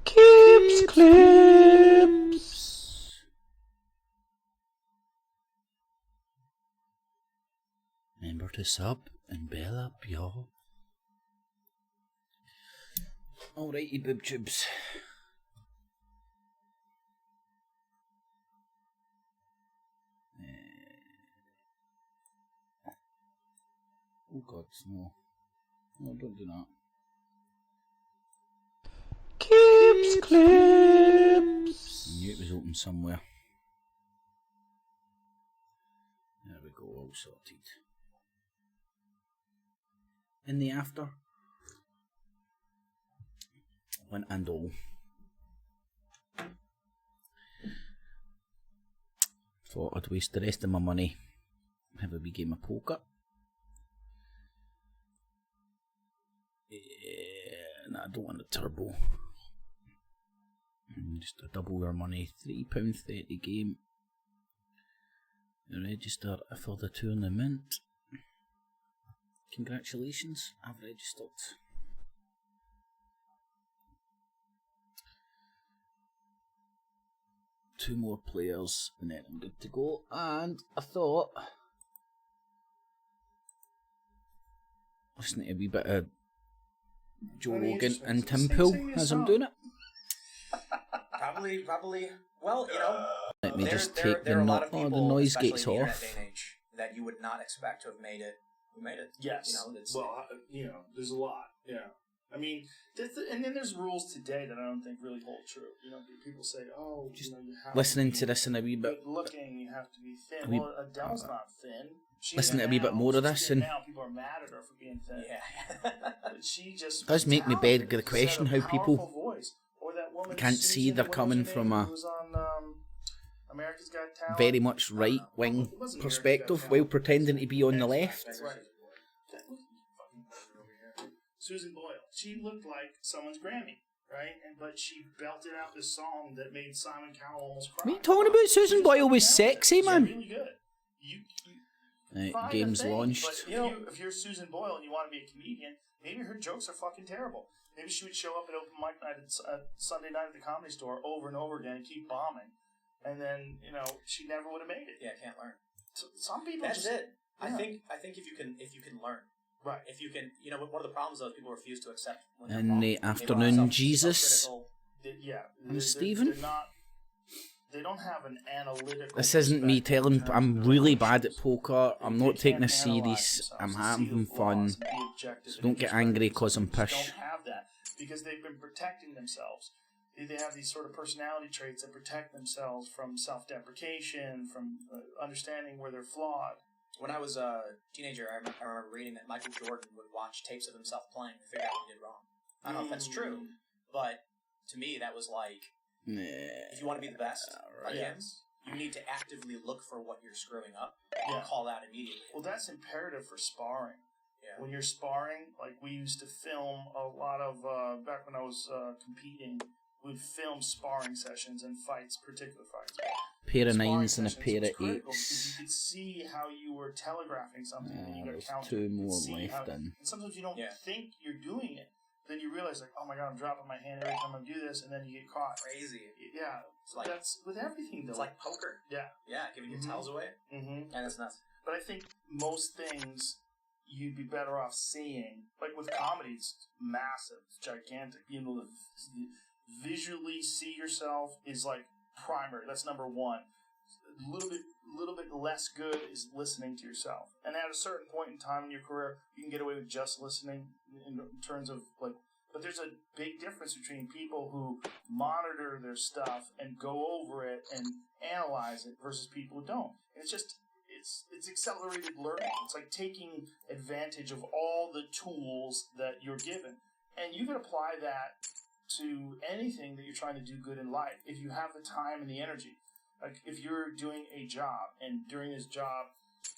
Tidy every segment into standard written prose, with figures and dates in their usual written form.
Clips. Remember to sub and bell up, y'all. Alrighty, boob tubes. Oh God, no. No, don't do that. Clips. I knew it was open somewhere. There we go, all sorted. In the after. One and all. Thought I'd waste the rest of my money. Have a wee game of poker. Yeah, I don't want a turbo. Just a double your money. £3.30 game. Register for the tournament. Congratulations, I've registered. Two more players and then I'm good to go. And I thought, listening to a wee bit of Joe Rogan and Tim Pool as I'm doing it. Probably. Well, you know, Let me just take the noise gates off. In that day and age, that you would not expect to have made it. Who made it? Yes. There's a lot. Yeah. I mean, and then there's rules today that I don't think really hold true. You know, people say, you have listening to to this in a wee bit. good looking, you have to be thin. Well, Adele's not thin. Listen to a wee bit more of this, and now people are mad at her for being thin. Yeah. But she just does make me beg the question how people voice. Or that woman can't Susan, see they're coming from a America's Got Talent. very much right wing perspective while pretending to be on the left. That's right. Susan Boyle. She looked like someone's Grammy, right? But she belted out this song that made Simon Cowell almost cry. What are you talking about? Susan Boyle was sexy, man. Really good. Game's launched. But if you're Susan Boyle and you want to be a comedian, maybe her jokes are fucking terrible. Maybe she would show up at open mic night at Sunday night at the Comedy Store over and over again and keep bombing, and then she never would have made it. Yeah, can't learn. So, some people. That's just, it. Yeah. I think if you can learn. Right. If you can, one of the problems though is people refuse to accept. When In wrong. the afternoon, Jesus. And Stephen. They don't have an analytical. This isn't me telling. I'm really bad at poker. I'm not taking this serious. I'm having fun. So don't get angry because I'm pish. Don't have that because they've been protecting themselves. They have these sort of personality traits that protect themselves from self-deprecation, from understanding where they're flawed. When I was a teenager, I remember reading that Michael Jordan would watch tapes of himself playing to figure out what he did wrong. I don't know if that's true, but to me that was like, if you want to be the best, like him, you need to actively look for what you're screwing up and call out immediately. Well, that's imperative for sparring. Yeah. When you're sparring, like we used to film a lot of, back when I was competing, we'd film sparring sessions and fights, particular fights. Pair of Sparring nines and a sessions pair was of critical eights. because you could see how you were telegraphing something and you got There's counter. two You could more see left how, then. and sometimes you don't think you're doing it. Then you realize, like, oh my god, I'm dropping my hand every time I do this, and then you get caught. Crazy. Yeah, It's like, that's with everything, though. it's like poker. Yeah. Yeah, giving your tells away. Mm-hmm. And it's nuts. But I think most things you'd be better off seeing, like with comedy, it's massive, gigantic. Being able to visually see yourself is like primary. That's number one. A little bit less good is listening to yourself. And at a certain point in time in your career, you can get away with just listening in terms of like. But there's a big difference between people who monitor their stuff and go over it and analyze it versus people who don't. And it's just it's accelerated learning. It's like taking advantage of all the tools that you're given, and you can apply that to anything that you're trying to do good in life if you have the time and the energy. Like if you're doing a job and during this job,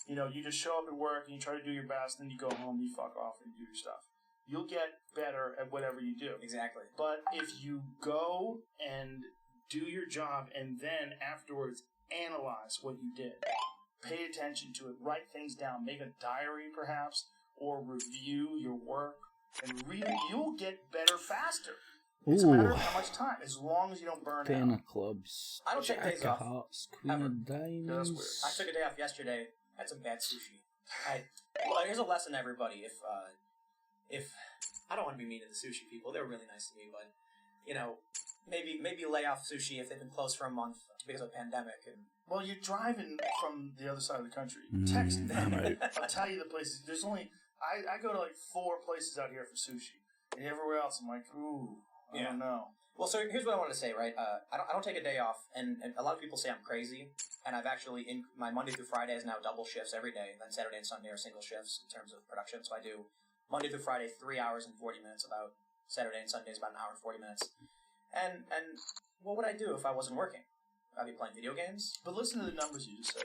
you just show up at work and you try to do your best, and you go home, you fuck off and do your stuff. You'll get better at whatever you do. Exactly. But if you go and do your job and then afterwards analyze what you did, pay attention to it, write things down, make a diary perhaps, or review your work, and really you'll get better faster. It's a matter of how much time, as long as you don't burn Ten out. of clubs. I don't take days Jack of off. Hearts, Queen Ever. of Diamonds. Yeah, that's weird. I took a day off yesterday. I had some bad sushi. Well, here's a lesson to everybody. If I don't want to be mean to the sushi people, they were really nice to me, but maybe lay off sushi if they've been closed for a month because of the pandemic. And Well, you're driving from the other side of the country. Text me. I'm out. I'll tell you the places. There's only I go to like 4 places out here for sushi, and everywhere else I'm like, ooh, I don't know. Well, so here's what I wanted to say, right? I don't take a day off, and a lot of people say I'm crazy, and I've actually, my Monday through Friday is now double shifts every day, and then Saturday and Sunday are single shifts in terms of production, so I do Monday through Friday 3 hours and 40 minutes, about Saturday and Sunday is about an hour and 40 minutes. And what would I do if I wasn't working? I'd be playing video games. But listen to the numbers you just said.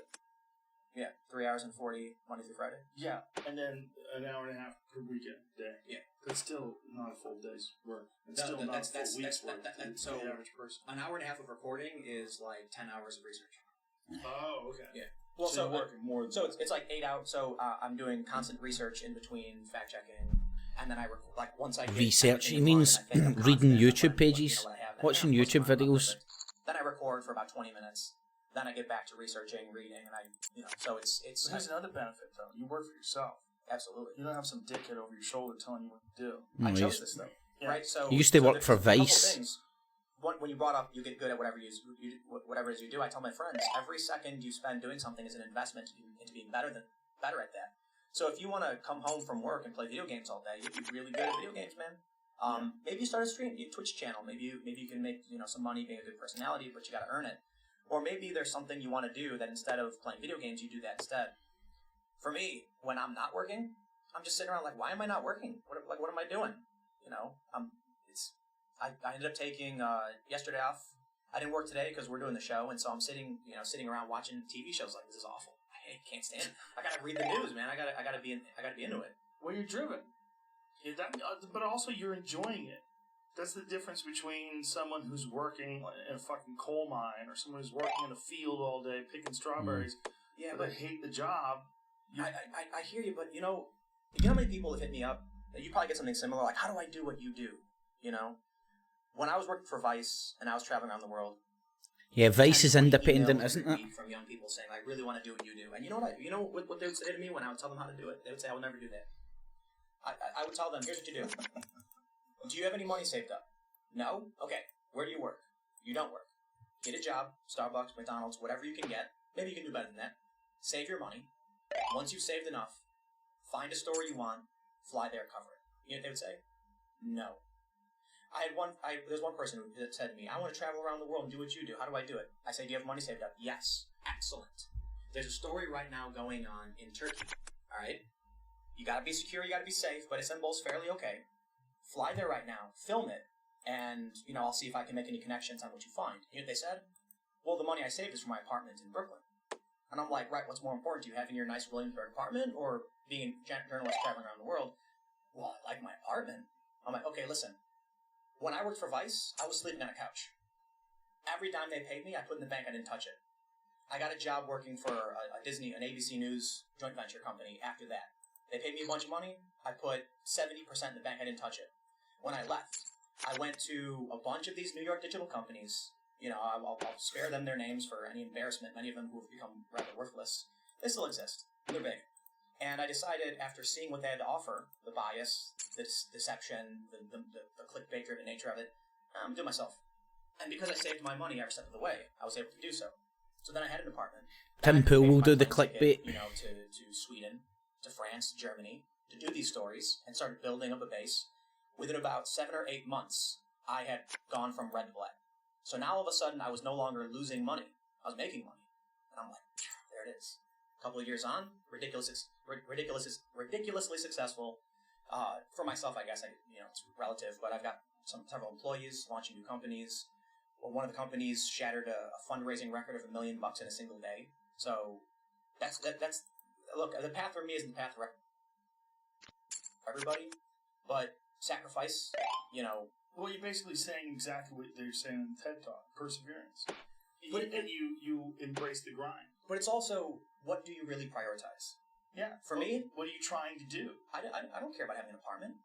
Yeah, 3 hours and 40 Monday through Friday. Yeah, and then an hour and a half per weekend day. Yeah. That's still not a full day's work. It's still not a full week's work. So the average person. an hour and a half of recording is like 10 hours of research. Oh, okay. Yeah. Well, so you're working more. So it's like 8 hours. So I'm doing constant research in between fact checking, and then I record like once I get Research. He everything means recorded, I think I'm reading confident YouTube about what, pages, what I have, watching and YouTube I'm not videos. perfect. Then I record for about 20 minutes. Then I get back to researching, reading, and so it's. But there's another benefit though. You work for yourself. Absolutely. You don't have some dickhead over your shoulder telling you what to do. I chose this though, right? So You used to work there's for a couple Vice. things. When you brought up you get good at whatever it is you do, I tell my friends every second you spend doing something is an investment into being better at that. So if you want to come home from work and play video games all day, you'd be really good at video games, man. Maybe you start a stream, a Twitch channel. Maybe you can make some money being a good personality, but you got to earn it. Or maybe there's something you want to do that instead of playing video games, you do that instead. For me, when I'm not working, I'm just sitting around like, why am I not working? What am I doing? I ended up taking yesterday off. I didn't work today because we're doing the show, and so I'm sitting around watching TV shows like this is awful. I can't stand it. I gotta read the news, man. I gotta be into it. Well, you're driven. But also you're enjoying it. That's the difference between someone who's working in a fucking coal mine or someone who's working in a field all day picking strawberries. Yeah, but they hate the job. I hear you, but you know how many people have hit me up? You probably get something similar, like, how do I do what you do? When I was working for Vice and I was traveling around the world. Yeah, Vice is independent, isn't it? From young people saying, I really want to do what you do. And you know what they would say to me when I would tell them how to do it? They would say, I will never do that. I would tell them, here's what you do. Do you have any money saved up? No? Okay. Where do you work? You don't work. Get a job, Starbucks, McDonald's, whatever you can get. Maybe you can do better than that. Save your money. Once you've saved enough, find a store you want, fly there, cover it. You know what they would say? No. There's one person who said to me, I want to travel around the world and do what you do. How do I do it? I say, do you have money saved up? Yes. Excellent. There's a story right now going on in Turkey. All right? You got to be secure, you got to be safe, but Istanbul's fairly okay. Fly there right now, film it, and, I'll see if I can make any connections on what you find. You know what they said? Well, the money I saved is for my apartment in Brooklyn. And I'm like, right, what's more important to you, having your nice Williamsburg apartment or being a journalist traveling around the world? Well, I like my apartment. I'm like, okay, listen. When I worked for Vice, I was sleeping on a couch. Every dime they paid me, I put in the bank, I didn't touch it. I got a job working for an ABC News joint venture company after that. They paid me a bunch of money, I put 70% in the bank, I didn't touch it. When I left, I went to a bunch of these New York digital companies. I'll spare them their names for any embarrassment, many of them who have become rather worthless. They still exist. They're big. And I decided, after seeing what they had to offer, the bias, the deception, the clickbait-driven nature of it, I'm doing myself. And because I saved my money every step of the way, I was able to do so. So then I had an apartment. Tim Pool will do the clickbait. clickbait. To Sweden, to France, Germany, to do these stories, and started building up a base. Within about 7 or 8 months, I had gone from red to black. So now all of a sudden, I was no longer losing money. I was making money. And I'm like, there it is. A couple of years on, ridiculously successful. For myself, I guess, it's relative, but I've got several employees launching new companies. Well, one of the companies shattered a fundraising record of $1 million in a single day. So that's look, the path for me isn't the path for everybody, but sacrifice, Well, you're basically saying exactly what they're saying in TED Talk, perseverance. But you embrace the grind. But it's also, what do you really prioritize? Yeah. For me, what are you trying to do? I don't care about having an apartment.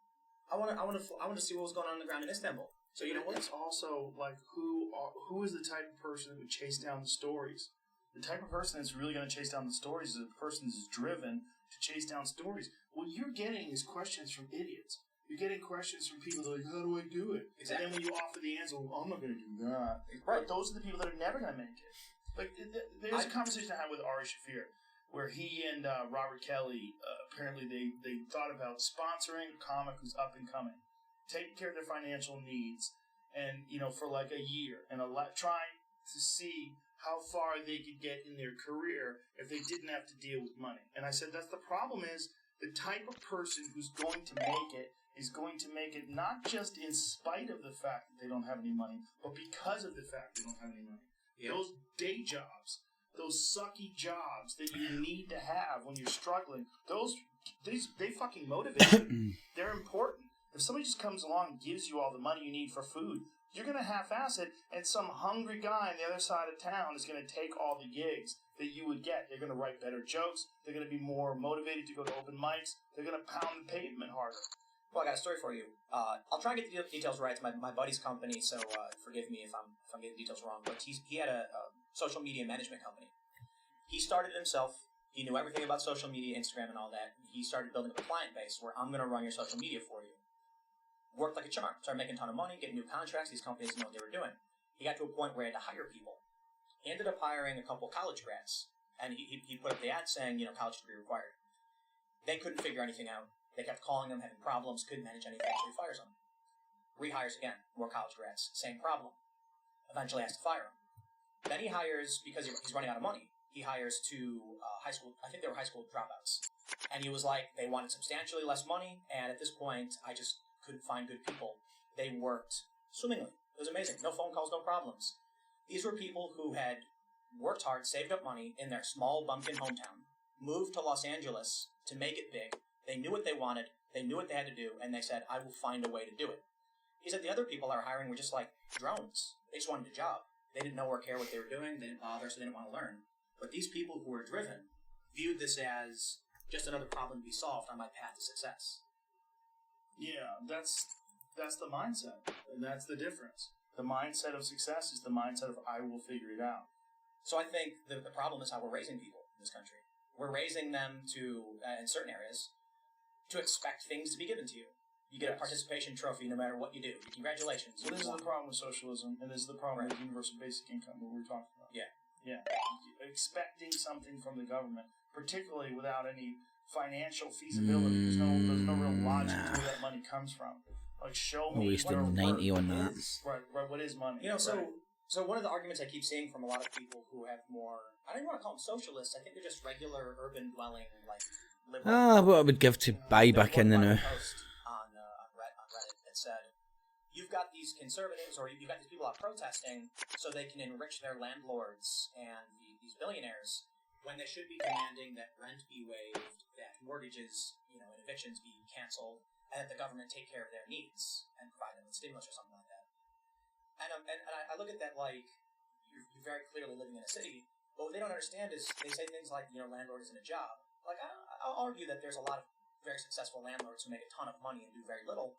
I want to see what was going on the ground in Istanbul. So you know what? It's also like who is the type of person that would chase down the stories? The type of person that's really going to chase down the stories is a person that's driven to chase down stories. What you're getting is questions from idiots. You're getting questions from people that are like, how do I do it? Exactly. And then when you offer the answer, well, I'm not going to do that. Right. But those are the people that are never going to make it. Like, there's a conversation I had with Ari Shafir where he and Robert Kelly, apparently they thought about sponsoring a comic who's up and coming, taking care of their financial needs, and, for like a year, and trying to see how far they could get in their career if they didn't have to deal with money. And I said, that's the problem is the type of person who's going to make it is going to make it not just in spite of the fact that they don't have any money, but because of the fact they don't have any money. Yep. Those day jobs, those sucky jobs that you need to have when you're struggling, they fucking motivate you. They're important. If somebody just comes along and gives you all the money you need for food, you're going to half-ass it, and some hungry guy on the other side of town is going to take all the gigs that you would get. They're going to write better jokes. They're going to be more motivated to go to open mics. They're going to pound the pavement harder. Well, I got a story for you. I'll try and get the details right. It's my buddy's company, so forgive me if I'm getting the details wrong. But he had a social media management company. He started it himself. He knew everything about social media, Instagram, and all that. He started building up a client base where I'm going to run your social media for you. Worked like a charm. Started making a ton of money, getting new contracts. These companies didn't know what they were doing. He got to a point where he had to hire people. He ended up hiring a couple college grads, and he put up the ad saying, college degree required. They couldn't figure anything out. They kept calling him, having problems, couldn't manage anything, so he fires them. Rehires again, more college grads, same problem. Eventually has to fire them. Then he hires, because he's running out of money, he hires two high school, I think they were high school dropouts. And he was like, they wanted substantially less money, and at this point, I just couldn't find good people. They worked swimmingly. It was amazing. No phone calls, no problems. These were people who had worked hard, saved up money in their small bumpkin hometown, moved to Los Angeles to make it big. They knew what they wanted, they knew what they had to do, and they said, I will find a way to do it. He said the other people that were hiring were just like drones. They just wanted a job. They didn't know or care what they were doing, they didn't bother, so they didn't want to learn. But these people who were driven viewed this as just another problem to be solved on my path to success. Yeah, that's the mindset, and that's the difference. The mindset of success is the mindset of I will figure it out. So I think the problem is how we're raising people in this country. We're raising them to, in certain areas, to expect things to be given to you. You get a participation trophy no matter what you do. Congratulations. Well, this is the problem with socialism, and this is the problem with universal basic income, what we're talking about. Yeah. Yeah. Expecting something from the government, particularly without any financial feasibility. There's no real logic to where that money comes from. Like, show me. Wasted 90 on that. Right, what is money? So one of the arguments I keep seeing from a lot of people who have more, I don't even want to call them socialists, I think they're just regular urban dwelling, like, liberal. What I would give to buy back in the now. Post on Reddit that said, you've got these conservatives, or you've got these people out protesting so they can enrich their landlords and these billionaires, when they should be demanding that rent be waived, that mortgages, and evictions be canceled, and that the government take care of their needs and provide them with stimulus or something like that. And I look at that like, you're very clearly living in a city, but what they don't understand is they say things like, landlord isn't a job. Like, I'll argue that there's a lot of very successful landlords who make a ton of money and do very little,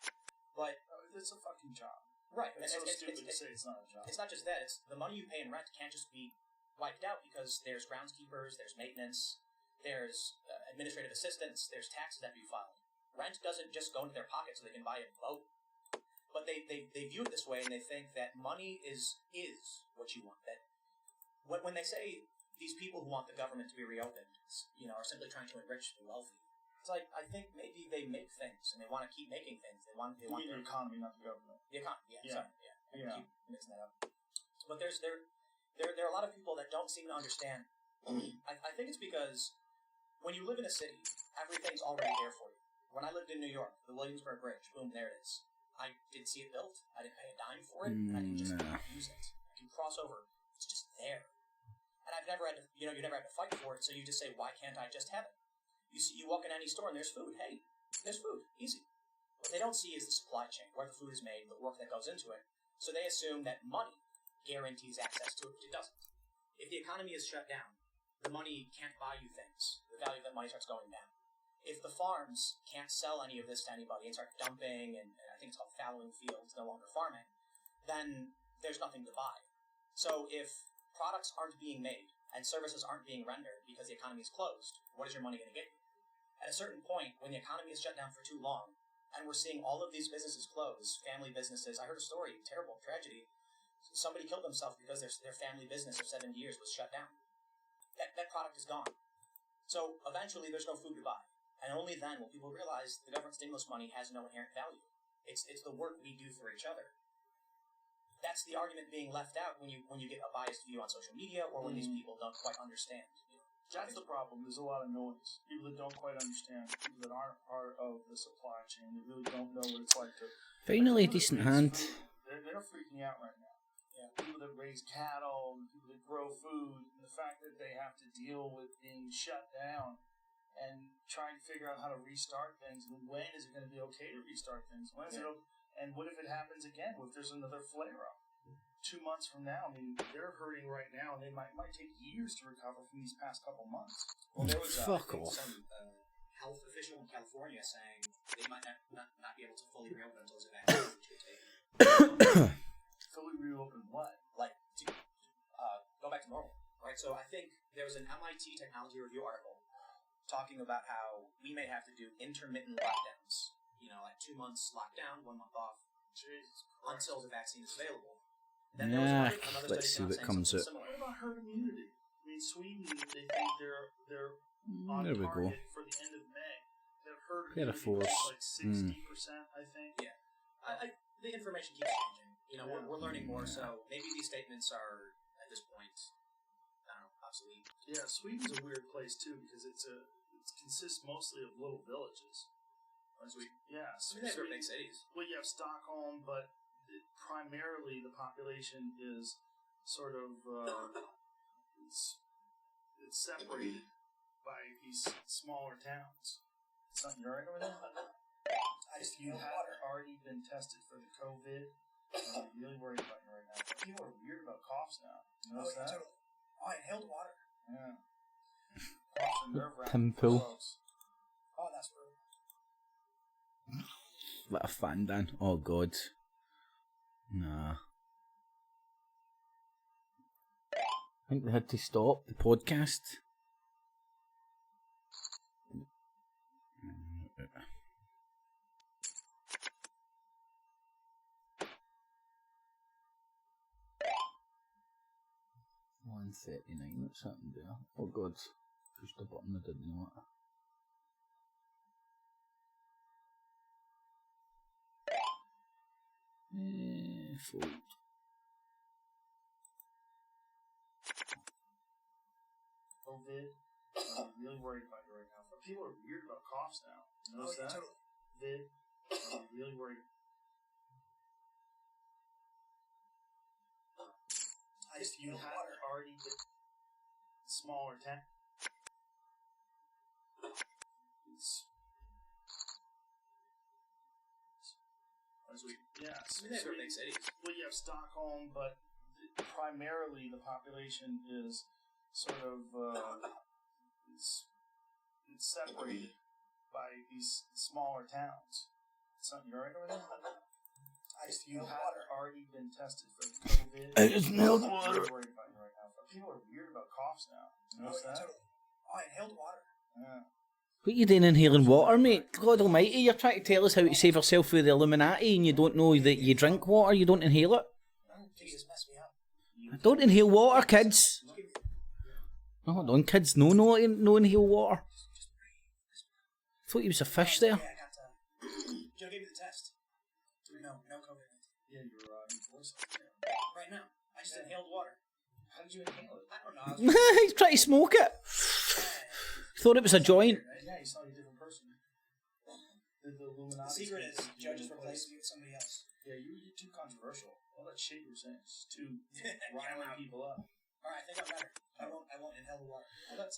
but it's a fucking job. Right. It's so stupid to say it's not a job. It's not just that. It's the money you pay in rent can't just be wiped out because there's groundskeepers, there's maintenance, there's administrative assistants, there's taxes that have to be filed. Rent doesn't just go into their pocket so they can buy a boat. But they view it this way, and they think that money is what you want. That when they say these people who want the government to be reopened, are simply trying to enrich the wealthy, it's like, I think maybe they make things and they want to keep making things. They want the economy, not the government. The economy, sorry, I keep mixing that up. But there are a lot of people that don't seem to understand. I think it's because when you live in a city, everything's already there for you. When I lived in New York, the Williamsburg Bridge, boom, there it is. I didn't see it built. I didn't pay a dime for it. I can just use it. I can cross over. It's just there. And I've never had to, you never had to fight for it, so you just say, why can't I just have it? You walk in any store and there's food. Hey, there's food. Easy. What they don't see is the supply chain, where the food is made, the work that goes into it. So they assume that money guarantees access to it, which it doesn't. If the economy is shut down, the money can't buy you things. The value of that money starts going down. If the farms can't sell any of this to anybody and start dumping, and I think it's called fallowing fields, no longer farming, then there's nothing to buy. So if products aren't being made and services aren't being rendered because the economy is closed, what is your money going to get you? At a certain point, when the economy is shut down for too long, and we're seeing all of these businesses close, family businesses. I heard a story, terrible tragedy. Somebody killed themselves because their family business of 70 years was shut down. That product is gone. So eventually there's no food to buy. And only then will people realize the government stimulus money has no inherent value. It's the work we do for each other. That's the argument being left out when you get a biased view on social media or when these people don't quite understand. That's the problem. There's a lot of noise. People that don't quite understand. People that aren't part of the supply chain. They really don't know what it's like to... Finally, a decent hand. They're freaking out right now. Yeah. People that raise cattle, people that grow food, and the fact that they have to deal with being shut down and trying to figure out how to restart things. And when is it going to be okay to restart things? When is it okay? And what if it happens again? What if there's another flare-up? 2 months from now, I mean, they're hurting right now, and they might take years to recover from these past couple months. Well, there was Fuck off. some health official in California saying they might not be able to fully reopen until there's a vaccine which could take. Fully reopen what? Like, to go back to normal, right? So I think there was an MIT Technology Review article talking about how we may have to do intermittent lockdowns. You know, like 2 months lockdown, 1 month off, until the vaccine is available. Then Yeah, let's see what comes out. What about herd immunity? I mean, Sweden, they think they're on There we go. target for the end of May. Their herd Get a immunity force. is like 60%, I think. Yeah. The information keeps changing. You know, we're learning more, so maybe these statements are, at this point, I don't know, obsolete. Yeah, Sweden's a weird place, too, because it consists mostly of little villages. Yeah, I mean, they're big cities. Well, you have Stockholm, but primarily the population is sort of it's separated by these smaller towns. Something right over there? If you haven't already been tested for the COVID, I'm really worried about you right now. People are weird about coughs now. You notice that? Totally. Oh, I inhaled water. Yeah. Coughs are nerve-wracking. Tim Pool. Oh, that's brutal. Let a fan down. Oh god. Nah. I think they had to stop the podcast. $1:39. What's happened there? Oh god. Pushed the button I didn't know it. Fold. COVID. I'm really worried about you right now. But people are weird about coughs now. You notice that? Totally. Vid. I'm really worried. If you haven't already been smaller town. Yeah, They're big cities. Well, you have Stockholm, but primarily the population is sort of it's separated by these smaller towns. Something right over there? If you haven't already been tested for the COVID, I just inhaled I'm water. really worried about you right now. But people are weird about coughs now. You notice that? Totally. Oh, I inhaled water. Yeah. What are you doing inhaling water, mate? God almighty, you're trying to tell us how to save yourself through the Illuminati and you don't know that you drink water, you don't inhale it? Jesus, mess me up. Don't inhale water, kids. Oh, hold on, kids, no inhale water. I thought he was a fish there. Yeah, I got Joe gave me the test. No COVID. Yeah, your voice is terrible. Right now. I just inhaled water. How did you inhale it? I don't know. He's trying to smoke it. Thought it was a joint. Yeah, you sound like a different person. The Illuminati. The secret is Joe just replaced me with somebody else. Yeah, you're too controversial. All that shit you were saying is too riling people up. Alright, I think I'm better. I won't inhale the water.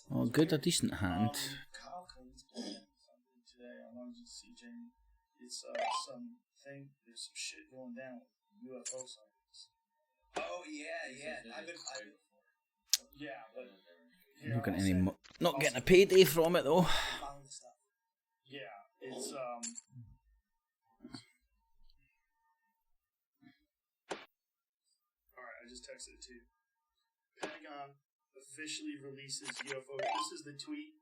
Oh, good, a decent hand. Kyle Clinton's playing something today. I wanted to see Jamie. It's there's some shit going down with UFO sightings. Oh yeah. Yeah, but Not getting a payday from it though. Yeah, it's Pentagon officially releases UFO. This is the tweet.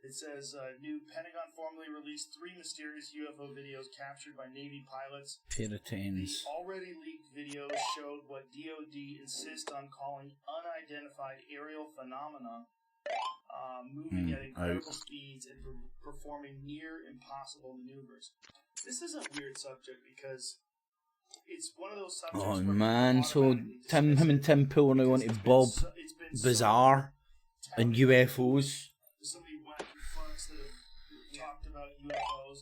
It says, new Pentagon formally released 3 mysterious UFO videos captured by Navy pilots. Puritans. The already leaked videos showed what DoD insists on calling unidentified aerial phenomena, moving at incredible speeds and performing near impossible maneuvers. This is a weird subject because it's one of those subjects. Oh man, so him and Tim Pool are now on to Bob Bizarre and UFOs. So many wacky fucks that have talked about UFOs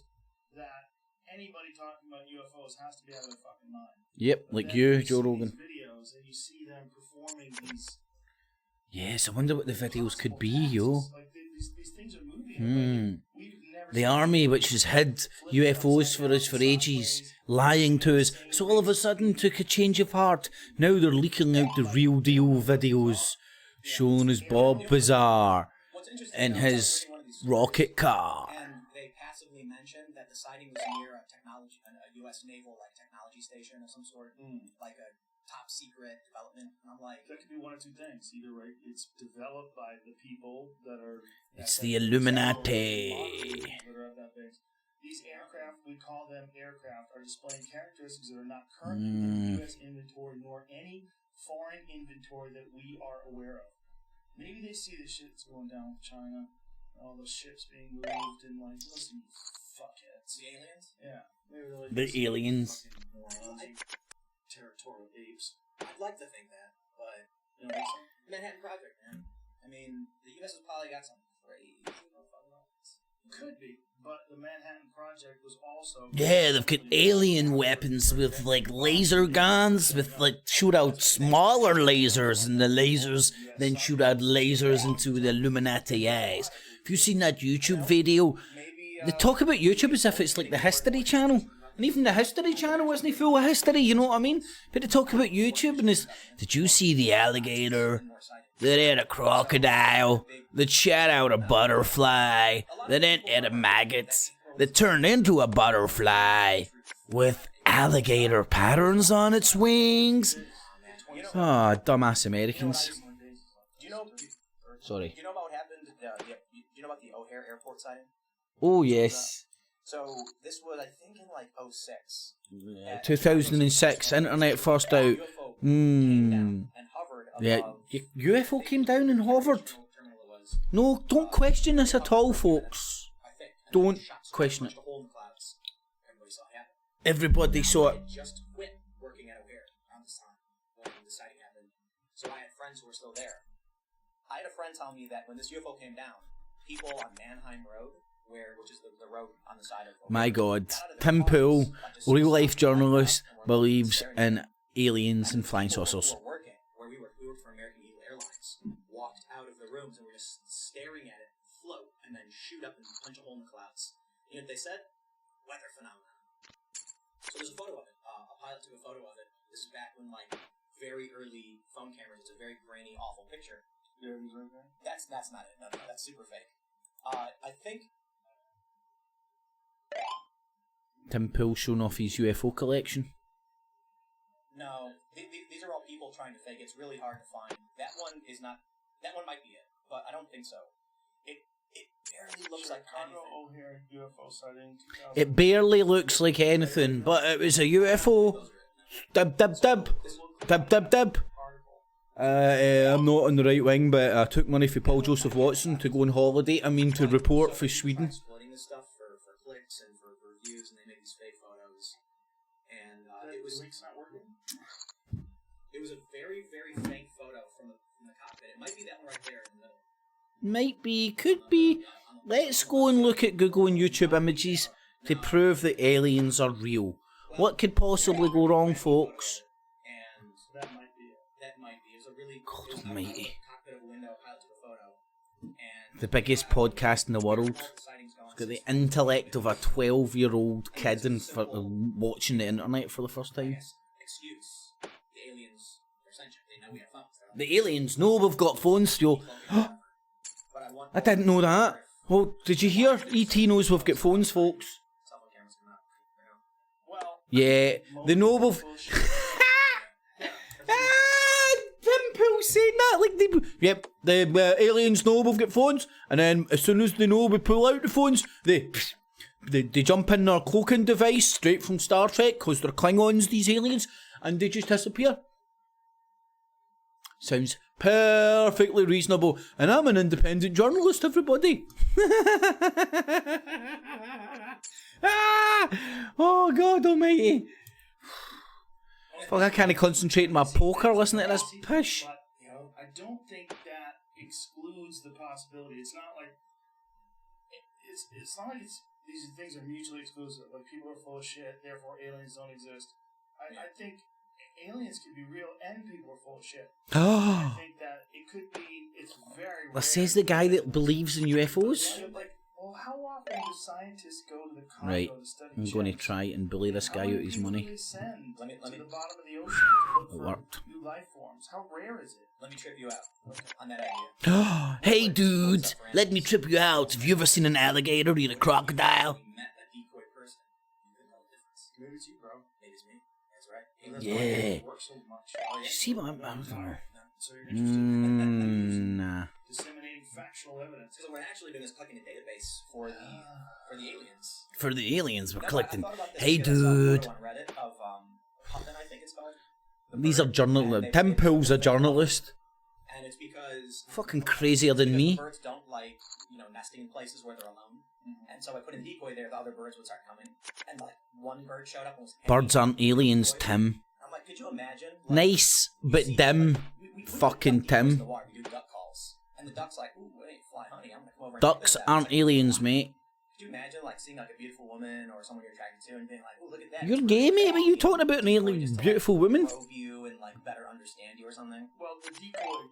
that anybody talking about UFOs has to be out of their fucking mind. Yep, But like then you, see Joe these Rogan. videos and you see them performing these. Yes, I wonder what the videos could be, yo. Like these things are moving. Like, we've never The seen army, which has hid UFOs for us for ages, lying to us, so all of a sudden took a change of heart. Now they're leaking out the real deal videos, showing us Bob Bizarre in his rocket car. And they passively mentioned that the sighting was near a U.S. naval technology station of some sort, like a top secret development. And I'm like, that could be one of two things. Either it's developed by the people that are. It's the Illuminati. That are at that base. These aircraft, we call them aircraft, are displaying characteristics that are not currently in the U.S. inventory nor any foreign inventory that we are aware of. Maybe they see the shit that's going down with China, all those ships being moved, and like, listen, you fuckheads. the aliens? Yeah. Maybe they're like The these aliens. fucking morons, you territorial apes. I'd like to think that, but You know what I'm saying? Manhattan Project, man. I mean, the U.S. has probably got some crazy motherfucking weapons. Could be, but the Manhattan Project was also. Yeah, they've got alien weapons with like laser guns, with like shoot out smaller lasers, and the lasers then shoot out lasers into the Illuminati eyes. Have you seen that YouTube video? They talk about YouTube as if it's like the History Channel. And even the History Channel isn't full of history, you know what I mean? But they talk about YouTube and it's, did you see the alligator that ate a crocodile, that shot out a butterfly, that then ate a maggot, that turned into a butterfly with alligator patterns on its wings? Ah, dumbass Americans. Do you know? Sorry. Do you know about what happened? Do you know about the O'Hare Airport sighting? Oh, yes. So this was, I think, in like 06. 2006, internet first out. UFO came down and hovered Yeah, above UFO came down and hovered. terminal it was. No, don't question this at all, folks. I think. And Don't then shot question punched a hole in the clouds. Everybody saw it happen. Everybody saw I it. had just quit working at O'Hare around this time when the sighting happened. So I had friends who were still there. I had a friend tell me that when this UFO came down, people on Mannheim Road, which is the road on the side of O'Hare, My God, Tim Pool, real life journalist, believes in aliens and flying saucers. We worked for American Eagle Airlines, walked out of the rooms and were just staring at it float and then shoot up and punch a hole in the clouds. You know what they said? Weather phenomena. So there's a photo of it. A pilot took a photo of it. This is back when like very early phone cameras. It's a very grainy, awful picture. Yeah, he's right there. That's not it. No, that's super fake. I think. Tim Pool showing off his UFO collection. No, these are all people trying to fake. It's really hard to find. That one is not. That one might be it, but I don't think so. It barely looks like Chicago anything. O'Hare UFO sighting. It barely looks like anything, but it was a UFO. Dib, dib, dib. Dib, dib, dib. I'm not on the right wing, but I took money for Paul Joseph Watson to go on holiday. To report for Sweden. Exploiting this stuff for clicks and for views, and they make these fake photos. And it was. The link's not working. It was a very, very faint photo from the cockpit. It might be that one right there in the middle. Might be, could be. Let's go and look at Google and YouTube images to prove that aliens are real. What could possibly go wrong, folks? And That might be it. that might be. It was a really. God it was almighty. cockpit of a window, pilot took a photo. And The biggest podcast in the world. all the sightings going Got the since- intellect of a 12-year-old kid and for watching the internet for the first time. Excuse. The aliens are sentient. They know we have phones. The aliens know we've got phones, Joe. But I want. I didn't know that. Well, did you hear? E.T. knows we've got phones, folks. Cell phone cameras come out. Well, Yeah, they know we've... Tim Pool saying that like yep, the aliens know we've got phones, and then as soon as they know we pull out the phones, they jump in their cloaking device straight from Star Trek, because they're Klingons, these aliens, and they just disappear. Sounds perfectly reasonable, and I'm an independent journalist, everybody. Oh God almighty. Fuck, I can't concentrate on my poker listening to this pish. But, I don't think that excludes the possibility. It's not like these things are mutually exclusive. Like, people are full of shit, therefore aliens don't exist. I think aliens can be real and people are full of shit. I think that it could be. It's very rare. That says the guy that believes in UFOs. Well, how often do scientists go to the Congo Right, to study I'm going to try and bully this guy out of his money. Let me to the bottom of the ocean to look It for worked. new life forms. How rare is it? Let me trip you out on that idea. Hey dude, let me trip you out. Have you ever seen an alligator eat a crocodile? You met a decoy person. You couldn't tell the difference. Maybe it's you, bro. Maybe it's me. That's right. He lives Yeah. It works so much. You see what I'm So you're interested in nah. disseminating factual evidence. So what we're actually doing is collecting a database for the aliens. For the aliens, we're No, I collecting. thought about this Hey because I saw a dude. photo on Reddit of Puffin, I think it's called. The These bird, are journalists. and they- Tim Pool's a journalist. And it's because Fucking crazier than me. birds don't like, nesting in places where they're alone. And so I put a decoy there, the other birds would start coming. And like one bird showed up and was Birds aren't aliens, Tim. I'm like, could you imagine? Like, Nice, but dim. we Fucking do duck ears in Tim. the water, we do duck calls. And the duck's like, ooh, wait, fly honey, I'm gonna come over and Ducks get that. aren't It's like, aliens, mate. could you imagine like seeing like a beautiful woman or someone you're attracted to and being like, ooh, look at that. You're gay, mate? What are you talking about? An alien, Just to, beautiful woman? probe you and like better understand you or something. Well, the decoy.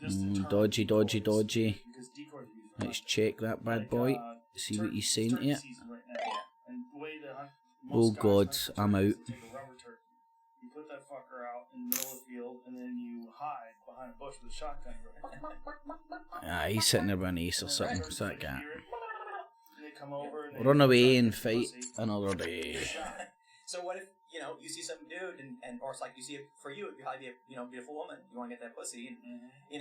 Just the term Dodgy, dodgy, decoys, dodgy. because decoys can be fun. Let's check that bad boy. See what he's saying to turkey you. season right now. And the way the Oh most guys God, hunt for I'm turkeys, out. they take a rubber turkey. You put that fucker out in the middle of the field, and then you hide behind a bush with a shotgun. Ah, he's sitting there with an ace or something. What's that guy? And they come over and they Run away try and to fight pussy. another day. So what if, you see some dude and or it's like you see it for you, it'd probably be a, beautiful woman. You want to get that pussy and,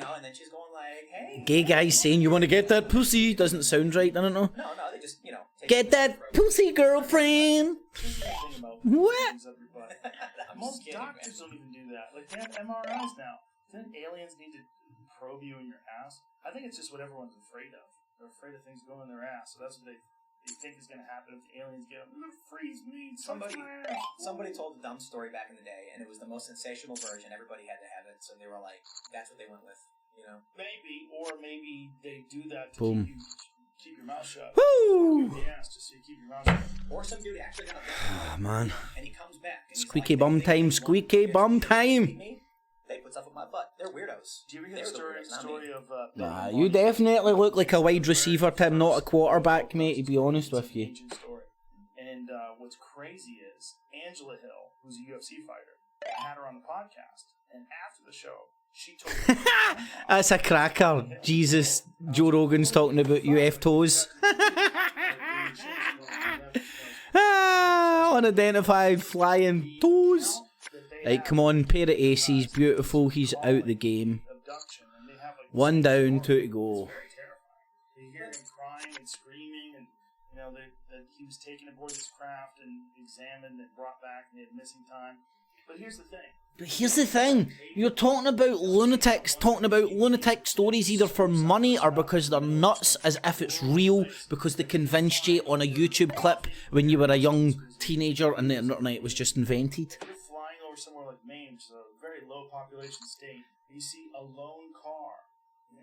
and then she's going like, hey. Gay guys saying you want to get that pussy doesn't sound right. I don't know. No, they just, take Get that pussy, girlfriend. What? Most doctors don't even do that. Like, they have MRIs now. Then aliens need to probe you in your ass. I think it's just what everyone's afraid of. They're afraid of things going in their ass, so that's what they think is going to happen if the aliens get them. They're going to freeze me. Somebody told a dumb story back in the day, and it was the most sensational version. Everybody had to have it, so they were like, that's what they went with, Maybe they do that to Boom. keep your mouth shut. Woo! Yes, just so you keep your mouth shut. Or some dude actually got a Ah, man. and he comes back. And he's Squeaky like, bum "They time, want squeaky me, bum they time." want me, They put stuff in my butt. They're weirdos. Do you ever hear They're the weirdos, not me. story of... Nah, you definitely look like a wide receiver, Tim, not a quarterback, mate, to be honest with you. Ancient story. And what's crazy is Angela Hill, who's a UFC fighter, I had her on the podcast, and after the show, she told me... That's a cracker. Jesus, Joe Rogan's talking about UF toes. Unidentified flying toes. Like, come on, pair of aces, beautiful, he's out the game. One down, two to go. Very terrifying. You hear him crying and screaming, and that he was taken aboard this craft and examined and brought back, and they had missing time. But here's the thing. But here's the thing, you're talking about lunatic stories either for money or because they're nuts, as if it's real, because they convinced you on a YouTube clip when you were a young teenager and the internet was just invented. You're flying over somewhere like Maine, which is a very low population state, and you see a lone car,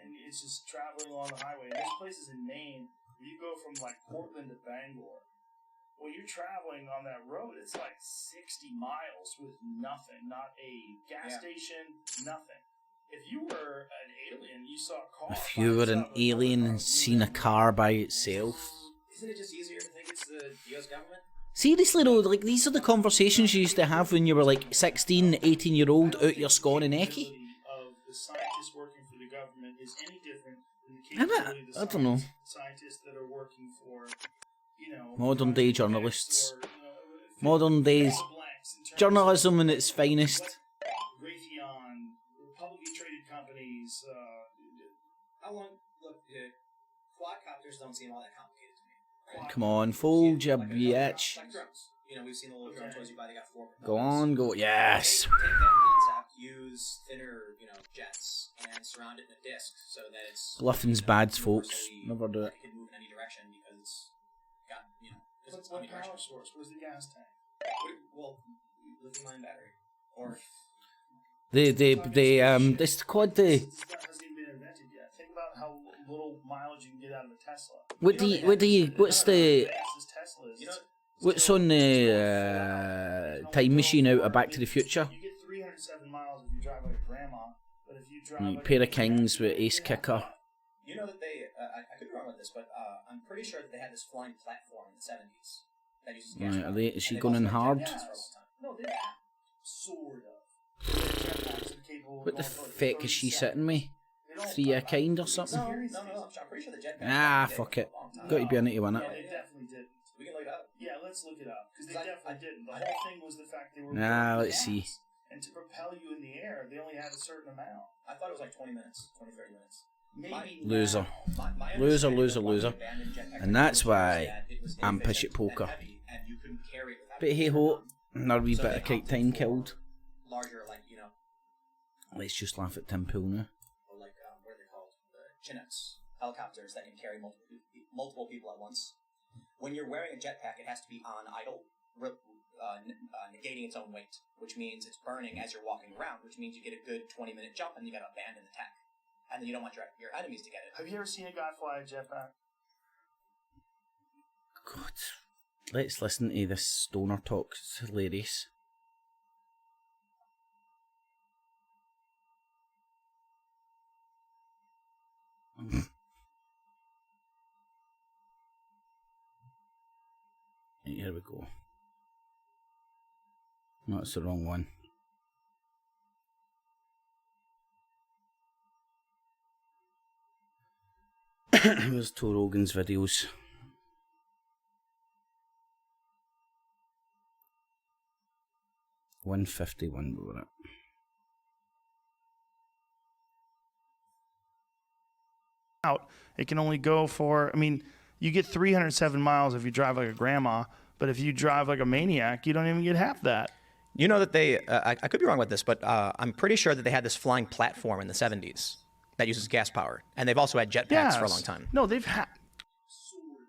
and it's just traveling along the highway. And there's places in Maine where you go from like Portland to Bangor. Well, you're traveling on that road, it's like 60 miles with nothing, not a gas station, nothing. If you were an alien, you saw a car. If you were an alien and seen a car by itself. Isn't it just easier to think it's the U.S. government? Seriously though, like, these are the conversations you used to have when you were like 16, 18-year-old out your scone and ecky. Of the scientists working for the government is any different than the capability of the I don't know. scientists that are working for, Modern day journalists. or, Modern day blanks in terms journalism in its finest. Raytheon, publicly traded Japanese. How long? Look, quadcopters don't seem all that complicated to me. Right? Come on, fold your bitch. Like drones. You know, we've seen the little drone toys you buy. They got 4 Go propellers. on, go. Yes. Take that concept, use thinner, jets, and surround it in a disc so that it's Bluffing's bad, folks. Never do it. It can move in any direction because it's got, because it's What omnidirectional. power source? Where's the gas tank? Well, lithium-ion battery. Or This quad the. This stuff hasn't even been invented yet. Think about how little mileage you can get out of a Tesla. What's the, Fastest Tesla is. what's on the time machine out of Back to the Future? You get 307 miles if you drive like a grandma, but if you drive like Pair of Kings with Ace Kicker. you know that they, I could be wrong with this, but I'm pretty sure that they had this flying platform in the 70s that uses gas. Right, is she And they've going in also had hard? jetpacks for a long time. No, they sort of. Jetpacks are capable of What the going for like feck 30 is she seconds. sitting me? They don't- 3 a kind or something? No. I'm pretty sure the jetpack. Ah, fuck it. Got to be in it to win No, it. they definitely didn't. We can look it up. Yeah, let's look it up because they I- definitely didn't. The whole thing was the fact they were. Nah, burning let's see. gas, and to propel you in the air, they only had a certain amount. I thought it was like 20 minutes, 20, 30 minutes. Maybe Loser. My Loser, understanding loser, of why loser. they abandoned jetpack And that's technology why was that it was I'm pish at inefficient and poker. heavy, and you couldn't carry it without But it hey being ho, turned on. another wee So bit they of kite opted time for killed. Larger, Let's just laugh at Tim Pool now. what are they called? Chinooks, helicopters that can carry multiple people at once. When you're wearing a jetpack, it has to be on idle, negating its own weight, which means it's burning as you're walking around, which means you get a good 20-minute jump and you got to abandon the tech. And then you don't want your enemies to get it. Have you ever seen a guy fly a jetpack? God. Let's listen to this stoner talk. It's hilarious. Here we go. No, it's the wrong one. Here's Joe Rogan's videos. $151 we were at. Out, it can only go for. I mean, you get 307 miles if you drive like a grandma, but if you drive like a maniac, you don't even get half that. You know that they, I could be wrong with this, but I'm pretty sure that they had this flying platform in the 70s that uses gas power. And they've also had jetpacks for a long time. No, they've had. Sort of.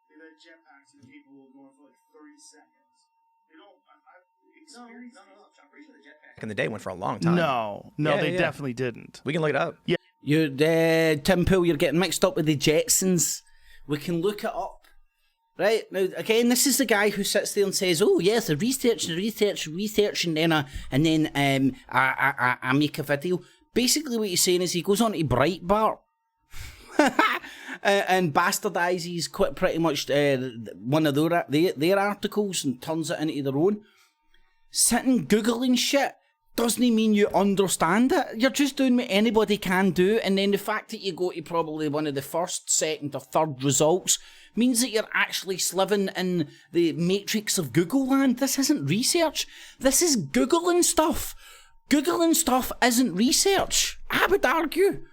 They've had jetpacks that are capable of going for like 30 seconds. They don't. I've experienced. No. I'm pretty sure the jetpack back in the day went for a long time. No, Yeah, they yeah. definitely didn't. We can look it up. Yeah. You, Tim Pool, you're getting mixed up with the Jetsons. We can look it up. Right, now, again, this is the guy who sits there and says, oh, yes, I research, and then I make a video. Basically, what he's saying is he goes on to Breitbart and bastardizes quite pretty much one of their articles and turns it into their own. Sitting Googling shit doesn't mean you understand it. You're just doing what anybody can do, and then the fact that you go to probably one of the first, second, or third results means that you're actually living in the matrix of Google land. This isn't research. This is Googling stuff. Googling stuff isn't research. I would argue.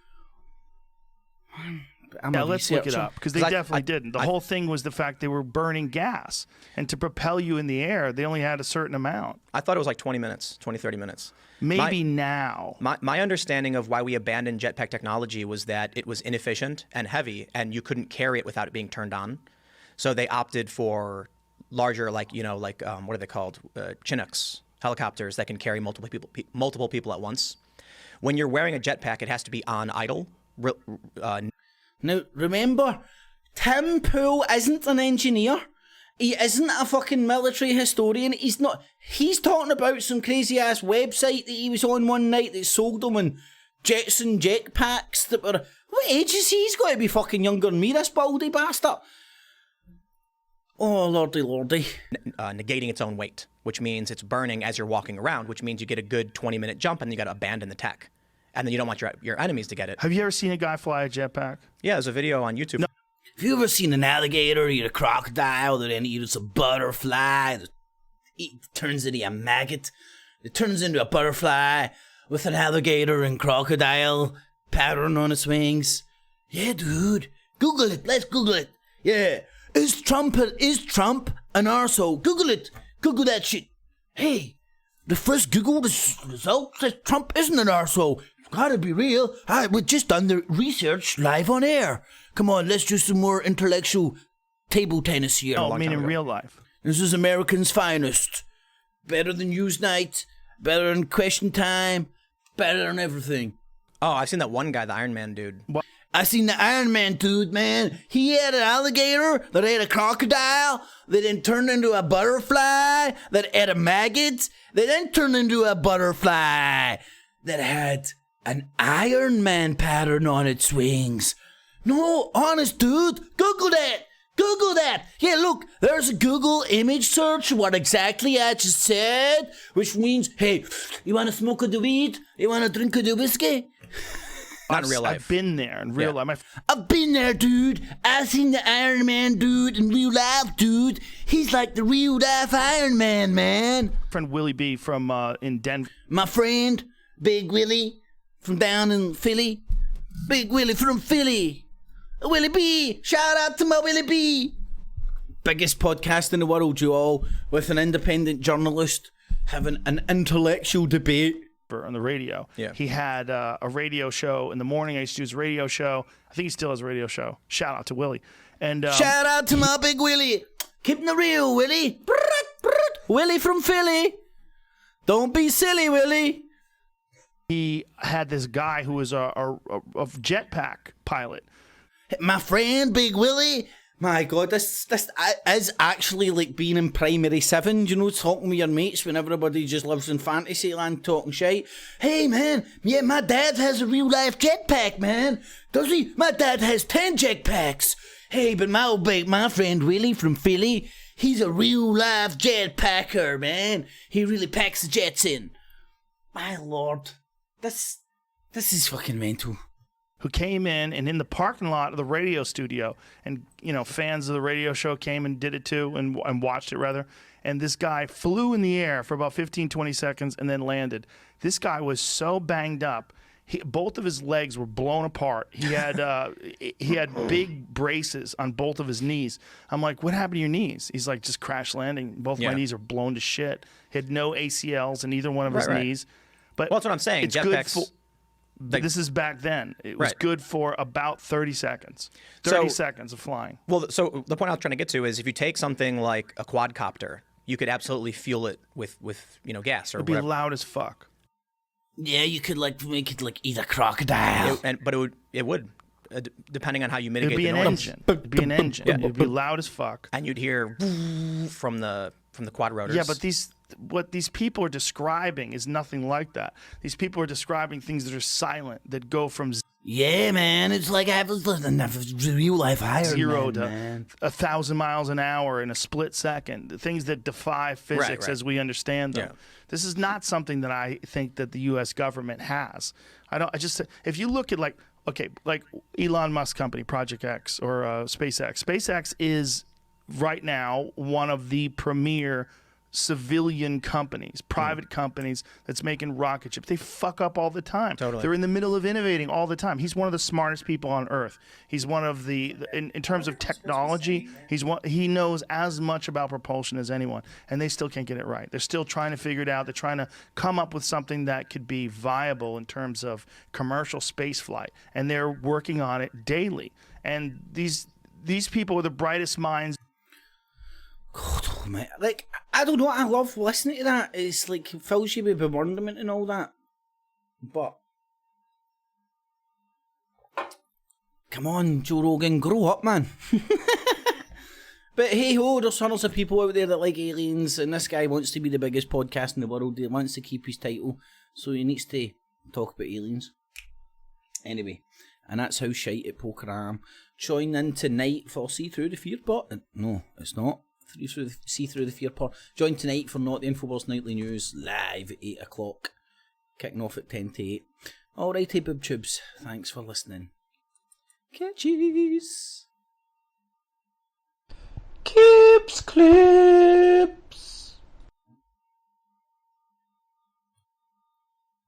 Yeah, let's look it up, because they 'Cause definitely didn't. The whole thing was the fact they were burning gas, and to propel you in the air, they only had a certain amount. I thought it was like 20 minutes, 20, 30 minutes. Maybe now. My understanding of why we abandoned jetpack technology was that it was inefficient and heavy, and you couldn't carry it without it being turned on. So they opted for larger, what are they called? Chinooks, helicopters that can carry multiple people at once. When you're wearing a jetpack, it has to be on idle. Now, remember, Tim Pool isn't an engineer. He isn't a fucking military historian. He's not. He's talking about some crazy ass website that he was on one night that sold him on Jetson jetpacks that were. What age is he? He's got to be fucking younger than me, this baldy bastard. Oh, lordy, lordy. Negating its own weight, which means it's burning as you're walking around, which means you get a good 20-minute jump and you got to abandon the tech. And then you don't want your enemies to get it. Have you ever seen a guy fly a jetpack? Yeah, there's a video on YouTube. No. Have you ever seen an alligator or a crocodile that then eats a butterfly? It turns into a maggot. It turns into a butterfly. with an alligator and crocodile pattern on its wings. Yeah, dude. Google it. Let's Google it. Yeah. Is Trump an arsehole? Google it. Google that shit. Hey, the first Google result says Trump isn't an arsehole. It's gotta be real. We've just done the research live on air. Come on, let's do some more intellectual table tennis here. Oh, I mean in real life. This is American's finest. Better than Newsnight. Better than Question Time. Better than everything. Oh, I've seen that one guy, the Iron Man dude. What? I seen the Iron Man dude, man. He had an alligator that had a crocodile that then turned into a butterfly that had a maggot that then turned into a butterfly that had an Iron Man pattern on its wings. No, honest, dude. Google that. Google that. Yeah, look, there's a Google image search, what exactly I just said, which means, hey, you want to smoke a weed? You want to drink a whiskey? Not in real life. I've been there in real life. I've been there, dude. I've seen the Iron Man dude in real life, dude. He's like the real life Iron Man, man. Friend Willie B from in Denver. My friend, Big Willie, from down in Philly. Big Willie from Philly. Willie B. Shout out to my Willie B. Biggest podcast in the world, you all, with an independent journalist having an intellectual debate. On the radio. Yeah. He had a radio show in the morning. I used to do his radio show. I think he still has a radio show. Shout out to Willie. And shout out to my Big Willie. Keeping it real, Willie. Willie from Philly. Don't be silly, Willie. He had this guy who was a jetpack pilot. My friend, Big Willie. My God, this is actually like being in primary 7, you know, talking with your mates when everybody just lives in fantasy land talking shit. Hey, man, yeah, my dad has a real-life jetpack, man. Does he? My dad has 10 jetpacks. Hey, but my friend Willie from Philly, he's a real-life jetpacker, man. He really packs the jets in. My Lord, this is fucking mental. Who came in the parking lot of the radio studio, and fans of the radio show came and did it too, and watched it rather. And this guy flew in the air for about 15-20 seconds and then landed. This guy was so banged up, both of his legs were blown apart. He had big braces on both of his knees. I'm like, what happened to your knees? He's like, just crash landing. Both my knees are blown to shit. He had no ACLs in either one of his knees. But well, that's what I'm saying. It's Jetpacks. good this is back then. It was good for about 30 seconds. 30 seconds of flying. Well, so the point I was trying to get to is if you take something like a quadcopter, you could absolutely fuel it with gas or It'd be whatever. loud as fuck. Yeah, you could make it eat a crocodile. But it would depending on how you mitigate It'd be the an noise. engine. It'd be an engine. It'd be loud as fuck. And you'd hear from the quad rotors. Yeah, but what these people are describing is nothing like that. These people are describing things that are silent, that go from yeah, man, it's like I have real life Iron 0 Man, to man. 1,000 miles an hour in a split second. Things that defy physics Right. as we understand them. Yeah. This is not something that I think that the U.S. government has. If you look at like Elon Musk company, Project X or SpaceX. SpaceX is right now one of the premier civilian companies, private companies that's making rocket ships. They fuck up all the time. Totally. They're in the middle of innovating all the time. He's one of the smartest people on earth. He's one of in terms of technology, he knows as much about propulsion as anyone, and they still can't get it right. They're still trying to figure it out. They're trying to come up with something that could be viable in terms of commercial space flight, and they're working on it daily. And these people are the brightest minds. God, mate. Like, I don't know, I love listening to that. It's like, it fills you with bewilderment and all that. But, come on, Joe Rogan, grow up, man. But hey ho, there's hundreds of people out there that like aliens, and this guy wants to be the biggest podcast in the world. He wants to keep his title, so he needs to talk about aliens. Anyway, and that's how shite at poker I am. Join in tonight for See Through the Fear Pot. No, it's not. See Through the Fear Pot. Join tonight for Not the Infowars Nightly News live at 8 o'clock. Kicking off at 10 to 8. Alrighty, boob tubes. Thanks for listening. Catchies. Keeps clear.